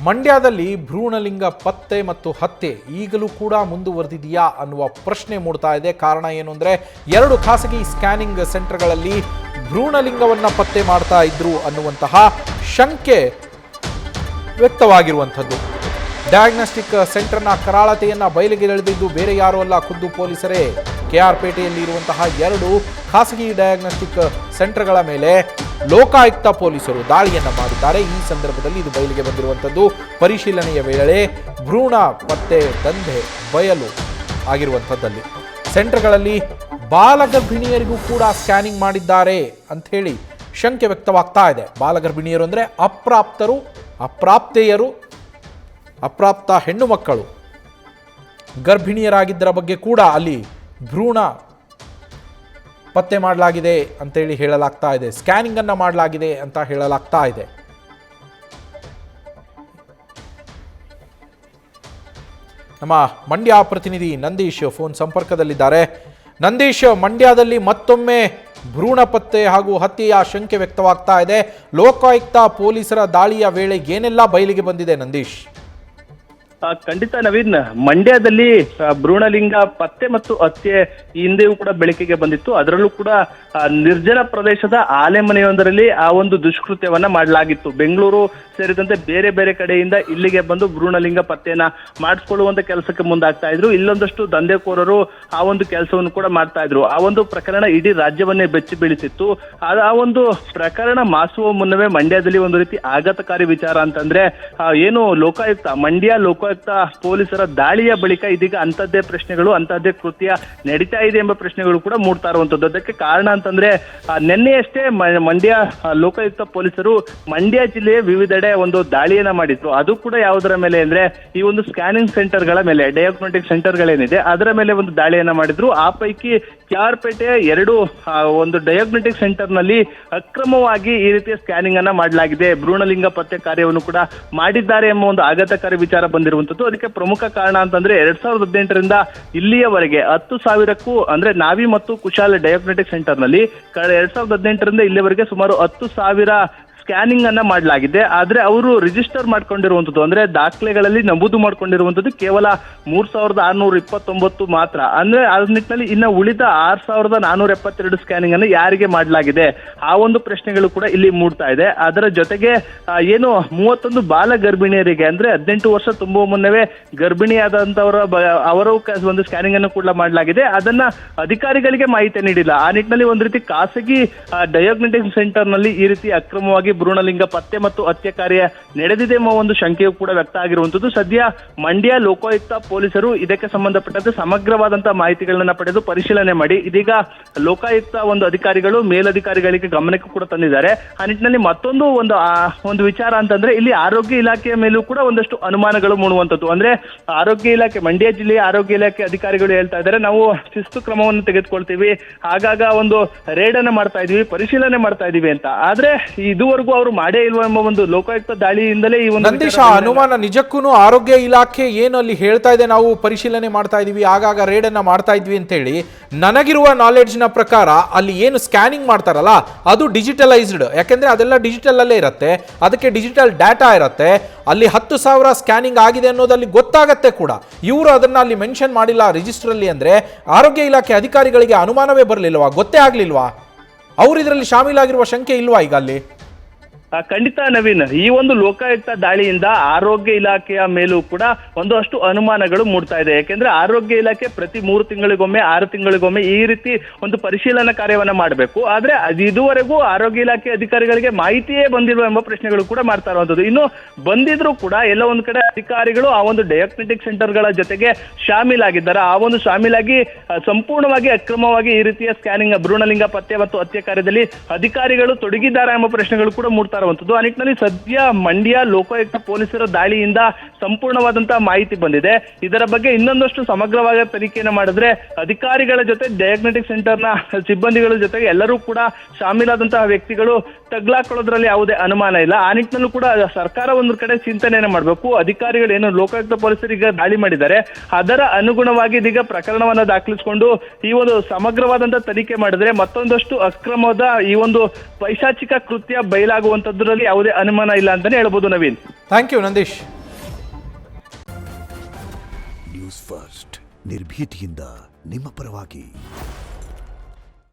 ಮಂಡ್ಯದಲ್ಲಿ ಭ್ರೂಣಲಿಂಗ ಪತ್ತೆ ಮತ್ತು ಹತ್ಯೆ ಈಗಲೂ ಕೂಡ ಮುಂದುವರೆದಿದೆಯಾ ಅನ್ನುವ ಪ್ರಶ್ನೆ ಮೂಡ್ತಾ ಇದೆ. ಕಾರಣ ಏನು ಅಂದರೆ 2 ಖಾಸಗಿ ಸ್ಕ್ಯಾನಿಂಗ್ ಸೆಂಟರ್ಗಳಲ್ಲಿ ಭ್ರೂಣಲಿಂಗವನ್ನು ಪತ್ತೆ ಮಾಡ್ತಾ ಇದ್ರು ಅನ್ನುವಂತಹ ಶಂಕೆ ವ್ಯಕ್ತವಾಗಿರುವಂಥದ್ದು. ಡಯಾಗ್ನೋಸ್ಟಿಕ್ ಸೆಂಟರ್ನ ಕರಾಳತೆಯನ್ನು ಬಯಲಿಗೆಳೆದಿದ್ದು ಬೇರೆ ಯಾರೂ ಅಲ್ಲ, ಖುದ್ದು ಪೊಲೀಸರೇ. ಕೆಆರ್ ಪೇಟೆಯಲ್ಲಿ ಇರುವಂತಹ 2 ಖಾಸಗಿ ಡಯಾಗ್ನೋಸ್ಟಿಕ್ ಸೆಂಟರ್ಗಳ ಮೇಲೆ ಲೋಕಾಯುಕ್ತ ಪೊಲೀಸರು ದಾಳಿಯನ್ನು ಮಾಡಿದ್ದಾರೆ. ಈ ಸಂದರ್ಭದಲ್ಲಿ ಇದು ಬಯಲಿಗೆ ಬಂದಿರುವಂಥದ್ದು. ಪರಿಶೀಲನೆಯ ವೇಳೆ ಭ್ರೂಣ ಪತ್ತೆ ದಂಧೆ ಬಯಲು ಆಗಿರುವಂಥದ್ದಲ್ಲಿ ಸೆಂಟರ್ಗಳಲ್ಲಿ ಬಾಲಗರ್ಭಿಣಿಯರಿಗೂ ಕೂಡ ಸ್ಕ್ಯಾನಿಂಗ್ ಮಾಡಿದ್ದಾರೆ ಅಂಥೇಳಿ ಶಂಕೆ ವ್ಯಕ್ತವಾಗ್ತಾ ಇದೆ. ಬಾಲಗರ್ಭಿಣಿಯರು ಅಂದರೆ ಅಪ್ರಾಪ್ತರು, ಅಪ್ರಾಪ್ತೆಯರು, ಅಪ್ರಾಪ್ತ ಹೆಣ್ಣು ಮಕ್ಕಳು ಗರ್ಭಿಣಿಯರಾಗಿದ್ದರ ಬಗ್ಗೆ ಕೂಡ ಅಲ್ಲಿ ಭ್ರೂಣ ಪತ್ತೆ ಮಾಡಲಾಗಿದೆ ಅಂತೇಳಿ ಹೇಳಲಾಗ್ತಾ ಇದೆ. ಸ್ಕ್ಯಾನಿಂಗ್ ಅನ್ನು ಮಾಡಲಾಗಿದೆ ಅಂತ ಹೇಳಲಾಗ್ತಾ ಇದೆ. ನಮ್ಮ ಮಂಡ್ಯ ಪ್ರತಿನಿಧಿ ನಂದೀಶ್ ಫೋನ್ ಸಂಪರ್ಕದಲ್ಲಿದ್ದಾರೆ. ನಂದೀಶ್, ಮಂಡ್ಯದಲ್ಲಿ ಮತ್ತೊಮ್ಮೆ ಭ್ರೂಣ ಪತ್ತೆ ಹಾಗೂ ಹತ್ಯೆಯ ಶಂಕೆ ವ್ಯಕ್ತವಾಗ್ತಾ ಇದೆ. ಲೋಕಾಯುಕ್ತ ಪೊಲೀಸರ ದಾಳಿಯ ವೇಳೆ ಏನೆಲ್ಲ ಬಯಲಿಗೆ ಬಂದಿದೆ ನಂದೀಶ್? ಖಂಡಿತ ನವೀನ್, ಮಂಡ್ಯದಲ್ಲಿ ಭ್ರೂಣಲಿಂಗ ಪತ್ತೆ ಮತ್ತು ಹತ್ಯೆ ಹಿಂದೆಯೂ ಕೂಡ ಬೆಳಕಿಗೆ ಬಂದಿತ್ತು. ಅದರಲ್ಲೂ ಕೂಡ ನಿರ್ಜನ ಪ್ರದೇಶದ ಆಲೆಮನೆಯೊಂದರಲ್ಲಿ ಆ ಒಂದು ದುಷ್ಕೃತ್ಯವನ್ನ ಮಾಡಲಾಗಿತ್ತು. ಬೆಂಗಳೂರು ಸೇರಿದಂತೆ ಬೇರೆ ಬೇರೆ ಕಡೆಯಿಂದ ಇಲ್ಲಿಗೆ ಬಂದು ಭ್ರೂಣಲಿಂಗ ಪತ್ತೆಯನ್ನ ಮಾಡಿಸ್ಕೊಳ್ಳುವಂತ ಕೆಲಸಕ್ಕೆ ಮುಂದಾಗ್ತಾ ಇದ್ರು. ಇಲ್ಲೊಂದಷ್ಟು ದಂಧೆಕೋರರು ಆ ಒಂದು ಕೆಲಸವನ್ನು ಕೂಡ ಮಾಡ್ತಾ ಇದ್ರು. ಆ ಒಂದು ಪ್ರಕರಣ ಇಡೀ ರಾಜ್ಯವನ್ನೇ ಬೆಚ್ಚಿ ಬೀಳಿಸಿತ್ತು. ಆ ಒಂದು ಪ್ರಕರಣ ಮಾಸುವ ಮುನ್ನವೇ ಮಂಡ್ಯದಲ್ಲಿ ಒಂದು ರೀತಿ ಆಘಾತಕಾರಿ ವಿಚಾರ ಅಂತಂದ್ರೆ ಏನು ಮಂಡ್ಯ ಲೋಕಾಯುಕ್ತ ಪೊಲೀಸರ ದಾಳಿಯ ಬಳಿಕ ಇದೀಗ ಅಂತದ್ದೇ ಪ್ರಶ್ನೆಗಳು, ಅಂತದ್ದೇ ಕೃತ್ಯ ನಡೀತಾ ಇದೆ ಎಂಬ ಪ್ರಶ್ನೆಗಳು ಕೂಡ ಮೂಡ್ತಾ ಇರುವಂತದ್ದು. ಅದಕ್ಕೆ ಕಾರಣ ಅಂತಂದ್ರೆ ನಿನ್ನೆಯಷ್ಟೇ ಮಂಡ್ಯ ಲೋಕಾಯುಕ್ತ ಪೊಲೀಸರು ಮಂಡ್ಯ ಜಿಲ್ಲೆಯ ವಿವಿಧೆಡೆ ಒಂದು ದಾಳಿಯನ್ನ ಮಾಡಿದ್ರು. ಅದು ಕೂಡ ಯಾವುದರ ಮೇಲೆ ಅಂದ್ರೆ ಈ ಒಂದು ಸ್ಕ್ಯಾನಿಂಗ್ ಸೆಂಟರ್ಗಳ ಮೇಲೆ, ಡಯಾಗ್ನೋಸ್ಟಿಕ್ ಸೆಂಟರ್ಗಳೇನಿದೆ ಅದರ ಮೇಲೆ ಒಂದು ದಾಳಿಯನ್ನ ಮಾಡಿದ್ರು. ಆ ಪೈಕಿ ಕೆಆರ್ ಪೇಟೆಯ 2 ಒಂದು ಡಯಾಗ್ನೋಸ್ಟಿಕ್ ಸೆಂಟರ್ ನಲ್ಲಿ ಅಕ್ರಮವಾಗಿ ಈ ರೀತಿಯ ಸ್ಕ್ಯಾನಿಂಗ್ ಅನ್ನ ಮಾಡಲಾಗಿದೆ, ಭ್ರೂಣಲಿಂಗ ಪತ್ತೆ ಕಾರ್ಯವನ್ನು ಕೂಡ ಮಾಡಿದ್ದಾರೆ ಎಂಬ ಒಂದು ಆಘಾತಕಾರಿ ವಿಚಾರ ಬಂದಿರುವಂತದ್ದು. ಅದಕ್ಕೆ ಪ್ರಮುಖ ಕಾರಣ ಅಂತಂದ್ರೆ 2018ರಿಂದ ಇಲ್ಲಿಯವರೆಗೆ 10,000ಕ್ಕೂ ಅಂದ್ರೆ ನಾವಿ ಮತ್ತು ಕುಶಾಲ್ ಡಯಾಗ್ನೋಸ್ಟಿಕ್ ಸೆಂಟರ್ ನಲ್ಲಿ 2018ರಿಂದ ಇಲ್ಲಿವರೆಗೆ ಸುಮಾರು 10,000 ಸ್ಕ್ಯಾನಿಂಗ್ ಅನ್ನ ಮಾಡಲಾಗಿದೆ. ಆದ್ರೆ ಅವರು ರಿಜಿಸ್ಟರ್ ಮಾಡ್ಕೊಂಡಿರುವಂತದ್ದು ಅಂದ್ರೆ ದಾಖಲೆಗಳಲ್ಲಿ ನಮೂದು ಮಾಡ್ಕೊಂಡಿರುವಂತದ್ದು ಕೇವಲ 3,629 ಮಾತ್ರ. ಅಂದ್ರೆ ಆ ನಿಟ್ಟಿನಲ್ಲಿ ಇನ್ನ ಉಳಿದ 6,472 ಸ್ಕ್ಯಾನಿಂಗ್ ಅನ್ನು ಯಾರಿಗೆ ಮಾಡಲಾಗಿದೆ ಆ ಒಂದು ಪ್ರಶ್ನೆಗಳು ಕೂಡ ಇಲ್ಲಿ ಮೂಡ್ತಾ ಇದೆ. ಅದರ ಜೊತೆಗೆ ಏನು 31 ಬಾಲ ಗರ್ಭಿಣಿಯರಿಗೆ ಅಂದ್ರೆ 18 ವರ್ಷ ತುಂಬುವ ಮುನ್ನವೇ ಗರ್ಭಿಣಿಯಾದಂತವರ ಅವರ ಒಂದು ಸ್ಕ್ಯಾನಿಂಗ್ ಅನ್ನು ಕೂಡ ಮಾಡಲಾಗಿದೆ. ಅದನ್ನ ಅಧಿಕಾರಿಗಳಿಗೆ ಮಾಹಿತಿ ನೀಡಿಲ್ಲ. ಆ ನಿಟ್ಟಿನಲ್ಲಿ ಒಂದು ರೀತಿ ಖಾಸಗಿ ಡಯಾಗ್ನೋಸ್ಟಿಕ್ ಸೆಂಟರ್ ನಲ್ಲಿ ಈ ರೀತಿ ಅಕ್ರಮವಾಗಿ ಭ್ರೂಣಲಿಂಗ ಪತ್ತೆ ಮತ್ತು ಹತ್ಯೆ ಕಾರ್ಯ ನಡೆದಿದೆ ಎಂಬ ಒಂದು ಶಂಕೆಯೂ ಕೂಡ ವ್ಯಕ್ತ ಆಗಿರುವಂತದ್ದು. ಸದ್ಯ ಮಂಡ್ಯ ಲೋಕಾಯುಕ್ತ ಪೊಲೀಸರು ಇದಕ್ಕೆ ಸಂಬಂಧಪಟ್ಟಂತೆ ಸಮಗ್ರವಾದಂತಹ ಮಾಹಿತಿಗಳನ್ನ ಪಡೆದು ಪರಿಶೀಲನೆ ಮಾಡಿ ಇದೀಗ ಲೋಕಾಯುಕ್ತ ಒಂದು ಅಧಿಕಾರಿಗಳು ಮೇಲಧಿಕಾರಿಗಳಿಗೆ ಗಮನಕ್ಕೆ ಕೂಡ ತಂದಿದ್ದಾರೆ. ಆ ನಿಟ್ಟಿನಲ್ಲಿ ಮತ್ತೊಂದು ಒಂದು ವಿಚಾರ ಅಂತಂದ್ರೆ ಇಲ್ಲಿ ಆರೋಗ್ಯ ಇಲಾಖೆಯ ಮೇಲೂ ಕೂಡ ಒಂದಷ್ಟು ಅನುಮಾನಗಳು ಮೂಡುವಂತದ್ದು. ಅಂದ್ರೆ ಆರೋಗ್ಯ ಇಲಾಖೆ, ಮಂಡ್ಯ ಜಿಲ್ಲೆಯ ಆರೋಗ್ಯ ಇಲಾಖೆ ಅಧಿಕಾರಿಗಳು ಹೇಳ್ತಾ ಇದ್ದಾರೆ, ನಾವು ಶಿಸ್ತು ಕ್ರಮವನ್ನು ತೆಗೆದುಕೊಳ್ತೀವಿ, ಆಗಾಗ ಒಂದು ರೇಡ್ ಅನ್ನ ಮಾಡ್ತಾ ಇದೀವಿ, ಪರಿಶೀಲನೆ ಮಾಡ್ತಾ ಇದೀವಿ ಅಂತ. ಆದ್ರೆ ಇದುವರೆಗೂ ಅವರು ಮಾಡೇ ಇಲ್ವಾ ಎಂಬ ಒಂದು ಲೋಕಾಯುಕ್ತ ದಾಳಿಯಿಂದಲೇ ಈ ಒಂದು ನಂದೀಶ ಅನುಮಾನ. ನಿಜಕ್ಕೂ ಆರೋಗ್ಯ ಇಲಾಖೆ ಏನು ಅಲ್ಲಿ ಹೇಳ್ತಾ ಇದೆ, ನಾವು ಪರಿಶೀಲನೆ ಮಾಡ್ತಾ ಇದೀವಿ, ಆಗಾಗ ರೇಡ್ ಅನ್ನ ಮಾಡ್ತಾ ಇದ್ವಿ ಅಂತ ಹೇಳಿ, ನನಗಿರುವ ನಾಲೆಡ್ಜ್ ನ ಪ್ರಕಾರ ಅಲ್ಲಿ ಏನು ಸ್ಕ್ಯಾನಿಂಗ್ ಮಾಡ್ತಾರಲ್ಲ ಅದು ಡಿಜಿಟಲೈಸ್ಡ್. ಯಾಕೆಂದ್ರೆ ಅದೆಲ್ಲ ಡಿಜಿಟಲ್ ಅಲ್ಲೇ ಇರುತ್ತೆ, ಅದಕ್ಕೆ ಡಿಜಿಟಲ್ ಡಾಟಾ ಇರುತ್ತೆ. ಅಲ್ಲಿ 10,000 ಸ್ಕ್ಯಾನಿಂಗ್ ಆಗಿದೆ ಅನ್ನೋದಲ್ಲಿ ಗೊತ್ತಾಗತ್ತೆ ಕೂಡ. ಇವರು ಅದನ್ನ ಅಲ್ಲಿ ಮೆನ್ಷನ್ ಮಾಡಿಲ್ಲ ರಿಜಿಸ್ಟರ್ ಅಲ್ಲಿ ಅಂದ್ರೆ ಆರೋಗ್ಯ ಇಲಾಖೆ ಅಧಿಕಾರಿಗಳಿಗೆ ಅನುಮಾನವೇ ಬರಲಿಲ್ವಾ, ಗೊತ್ತೇ ಆಗ್ಲಿಲ್ವಾ? ಅವರು ಇದರಲ್ಲಿ ಶಾಮೀಲಾಗಿರುವ ಶಂಕೆ ಇಲ್ವಾ ಈಗ ಅಲ್ಲಿ? ಖಂಡಿತ ನವೀನ್, ಈ ಒಂದು ಲೋಕಾಯುಕ್ತ ದಾಳಿಯಿಂದ ಆರೋಗ್ಯ ಇಲಾಖೆಯ ಮೇಲೂ ಕೂಡ ಒಂದಷ್ಟು ಅನುಮಾನಗಳು ಮೂಡ್ತಾ ಇದೆ. ಯಾಕೆಂದ್ರೆ ಆರೋಗ್ಯ ಇಲಾಖೆ ಪ್ರತಿ 3 ತಿಂಗಳಿಗೊಮ್ಮೆ 6 ತಿಂಗಳಿಗೊಮ್ಮೆ ಈ ರೀತಿ ಒಂದು ಪರಿಶೀಲನಾ ಕಾರ್ಯವನ್ನ ಮಾಡಬೇಕು. ಆದ್ರೆ ಇದುವರೆಗೂ ಆರೋಗ್ಯ ಇಲಾಖೆ ಅಧಿಕಾರಿಗಳಿಗೆ ಮಾಹಿತಿಯೇ ಬಂದಿರುವ ಎಂಬ ಪ್ರಶ್ನೆಗಳು ಕೂಡ ಮಾಡ್ತಾ ಇರುವಂತದ್ದು. ಇನ್ನು ಬಂದಿದ್ರು ಕೂಡ ಎಲ್ಲ ಒಂದ್ ಕಡೆ ಅಧಿಕಾರಿಗಳು ಆ ಒಂದು ಡಯಾಗ್ನೋಸ್ಟಿಕ್ ಸೆಂಟರ್ಗಳ ಜೊತೆಗೆ ಶಾಮೀಲಾಗಿದ್ದಾರೆ. ಆ ಒಂದು ಶಾಮೀಲಾಗಿ ಸಂಪೂರ್ಣವಾಗಿ ಅಕ್ರಮವಾಗಿ ಈ ರೀತಿಯ ಸ್ಕ್ಯಾನಿಂಗ್, ಭ್ರೂಣಲಿಂಗ ಪತ್ತೆ ಮತ್ತು ಹತ್ಯೆ ಕಾರ್ಯದಲ್ಲಿ ಅಧಿಕಾರಿಗಳು ತೊಡಗಿದ್ದಾರೆ ಎಂಬ ಪ್ರಶ್ನೆಗಳು ಕೂಡ ಮೂಡ್ತಾ ಇರುವಂತದ್ದು. ಆ ನಿಟ್ಟಿನಲ್ಲಿ ಸದ್ಯ ಮಂಡ್ಯ ಲೋಕಾಯುಕ್ತ ಪೊಲೀಸರ ದಾಳಿಯಿಂದ ಸಂಪೂರ್ಣವಾದಂತಹ ಮಾಹಿತಿ ಬಂದಿದೆ. ಇದರ ಬಗ್ಗೆ ಇನ್ನೊಂದಷ್ಟು ಸಮಗ್ರವಾದ ತನಿಖೆಯನ್ನು ಮಾಡಿದ್ರೆ ಅಧಿಕಾರಿಗಳ ಜೊತೆ ಡಯಾಗ್ನೋಸ್ಟಿಕ್ ಸೆಂಟರ್ನ ಸಿಬ್ಬಂದಿಗಳ ಜೊತೆಗೆ ಎಲ್ಲರೂ ಕೂಡ ಶಾಮೀಲಾದಂತಹ ವ್ಯಕ್ತಿಗಳು ತಗ್ಲಾಕೊಳ್ಳೋದ್ರಲ್ಲಿ ಯಾವುದೇ ಅನುಮಾನ ಇಲ್ಲ. ಆ ನಿಟ್ಟಿನಲ್ಲೂ ಕೂಡ ಸರ್ಕಾರ ಒಂದು ಕಡೆ ಚಿಂತನೆಯನ್ನು ಮಾಡಬೇಕು. ಅಧಿಕಾರಿಗಳು ಏನು ಲೋಕಾಯುಕ್ತ ಪೊಲೀಸರಿಗೆ ದಾಳಿ ಮಾಡಿದ್ದಾರೆ ಅದರ ಅನುಗುಣವಾಗಿ ಇದೀಗ ಪ್ರಕರಣವನ್ನ ದಾಖಲಿಸಿಕೊಂಡು ಈ ಒಂದು ಸಮಗ್ರವಾದಂತಹ ತನಿಖೆ ಮಾಡಿದ್ರೆ ಮತ್ತೊಂದಷ್ಟು ಅಕ್ರಮದ ಈ ಒಂದು ಪೈಶಾಚಿಕ ಕೃತ್ಯ ಬಯಲಾಗುವಂತ ಅನ್ನುವಂಥದ್ರಲ್ಲಿ ಯಾವುದೇ ಅನುಮಾನ ಇಲ್ಲ ಅಂತಾನೆ ಹೇಳ್ಬೋದು ನವೀನ್. Thank you Nandeesh. ನ್ಯೂಸ್ ಫಸ್ಟ್ ನಿರ್ಭೀತಿಯಿಂದ ನಿಮ್ಮ ಪರವಾಗಿ.